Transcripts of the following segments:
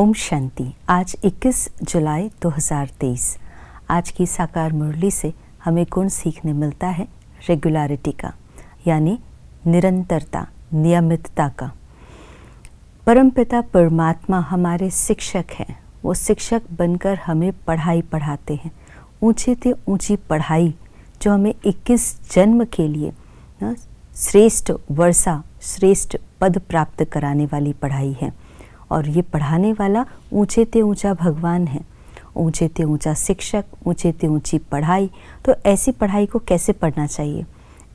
ओम शांति। आज 21 जुलाई 2023। आज की साकार मुरली से हमें गुण सीखने मिलता है रेगुलरिटी का, यानी निरंतरता, नियमितता का। परमपिता परमात्मा हमारे शिक्षक हैं। वो शिक्षक बनकर हमें पढ़ाई पढ़ाते हैं, ऊंची से ऊंची पढ़ाई जो हमें 21 जन्म के लिए श्रेष्ठ वर्षा, श्रेष्ठ पद प्राप्त कराने वाली पढ़ाई है। और ये पढ़ाने वाला ऊंचे ते ऊंचा भगवान है, ऊंचे ते ऊंचा शिक्षक, ऊंचे ते ऊंची पढ़ाई। तो ऐसी पढ़ाई को कैसे पढ़ना चाहिए?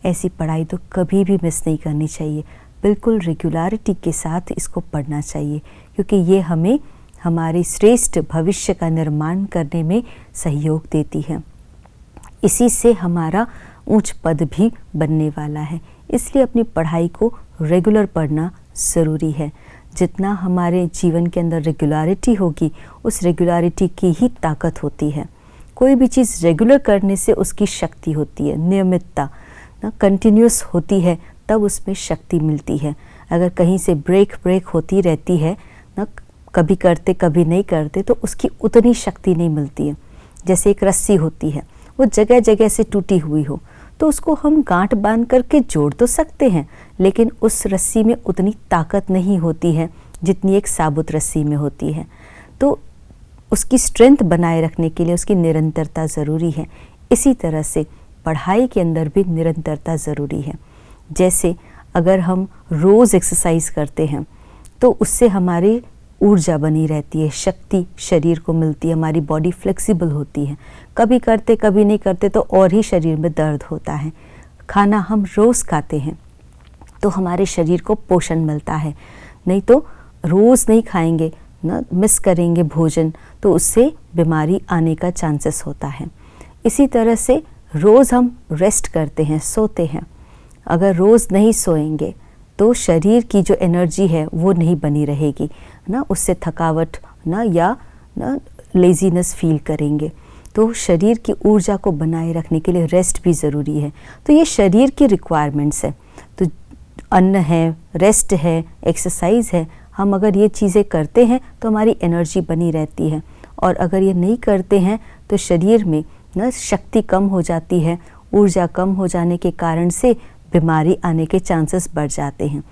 ऐसी पढ़ाई तो कभी भी मिस नहीं करनी चाहिए, बिल्कुल रेगुलरिटी के साथ इसको पढ़ना चाहिए, क्योंकि ये हमें हमारे श्रेष्ठ भविष्य का निर्माण करने में सहयोग देती है। इसी से हमारा उच्च पद भी बनने वाला है। इसलिए अपनी पढ़ाई को रेगुलर पढ़ना ज़रूरी है। जितना हमारे जीवन के अंदर रेगुलरिटी होगी, उस रेगुलरिटी की ही ताकत होती है। कोई भी चीज़ रेगुलर करने से उसकी शक्ति होती है, नियमितता कंटिन्यूस होती है, तब उसमें शक्ति मिलती है। अगर कहीं से ब्रेक होती रहती है ना, कभी करते कभी नहीं करते, तो उसकी उतनी शक्ति नहीं मिलती है। जैसे एक रस्सी होती है, वो जगह जगह से टूटी हुई हो, तो उसको हम गांठ बांध करके जोड़ तो सकते हैं, लेकिन उस रस्सी में उतनी ताकत नहीं होती है जितनी एक साबुत रस्सी में होती है। तो उसकी स्ट्रेंथ बनाए रखने के लिए उसकी निरंतरता ज़रूरी है। इसी तरह से पढ़ाई के अंदर भी निरंतरता ज़रूरी है। जैसे अगर हम रोज़ एक्सरसाइज करते हैं तो उससे हमारी ऊर्जा बनी रहती है, शक्ति शरीर को मिलती है, हमारी बॉडी फ्लेक्सिबल होती है। कभी करते कभी नहीं करते तो और ही शरीर में दर्द होता है। खाना हम रोज़ खाते हैं तो हमारे शरीर को पोषण मिलता है, नहीं तो रोज़ नहीं खाएंगे ना, मिस करेंगे भोजन, तो उससे बीमारी आने का चांसेस होता है। इसी तरह से रोज़ हम रेस्ट करते हैं, सोते हैं। अगर रोज़ नहीं सोएंगे तो शरीर की जो एनर्जी है वो नहीं बनी रहेगी ना, उससे थकावट ना या ना लेजीनेस फील करेंगे। तो शरीर की ऊर्जा को बनाए रखने के लिए रेस्ट भी ज़रूरी है। तो ये शरीर की रिक्वायरमेंट्स है। तो अन्न है, रेस्ट है, एक्सरसाइज है। हम अगर ये चीज़ें करते हैं तो हमारी एनर्जी बनी रहती है, और अगर ये नहीं करते हैं तो शरीर में ना शक्ति कम हो जाती है। ऊर्जा कम हो जाने के कारण से बीमारी आने के चांसेस बढ़ जाते हैं।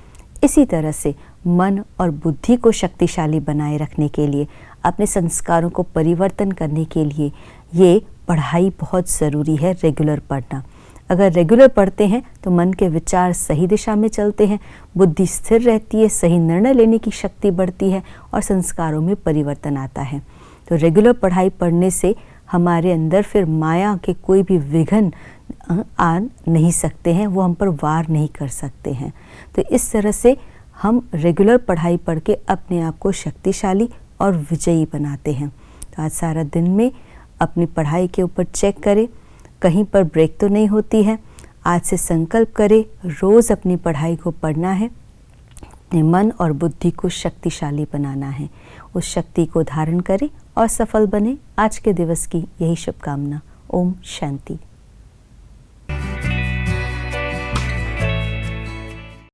इसी तरह से मन और बुद्धि को शक्तिशाली बनाए रखने के लिए, अपने संस्कारों को परिवर्तन करने के लिए ये पढ़ाई बहुत ज़रूरी है, रेगुलर पढ़ना। अगर रेगुलर पढ़ते हैं तो मन के विचार सही दिशा में चलते हैं, बुद्धि स्थिर रहती है, सही निर्णय लेने की शक्ति बढ़ती है और संस्कारों में परिवर्तन आता है। तो रेगुलर पढ़ाई पढ़ने से हमारे अंदर फिर माया के कोई भी विघ्न आ नहीं सकते हैं, वो हम पर वार नहीं कर सकते हैं। तो इस तरह से हम रेगुलर पढ़ाई पढ़ के अपने आप को शक्तिशाली और विजयी बनाते हैं। तो आज सारा दिन में अपनी पढ़ाई के ऊपर चेक करें, कहीं पर ब्रेक तो नहीं होती है। आज से संकल्प करें, रोज़ अपनी पढ़ाई को पढ़ना है, अपने मन और बुद्धि को शक्तिशाली बनाना है। उस शक्ति को धारण करें और सफल बने। आज के दिवस की यही शुभकामना। ओम शांति।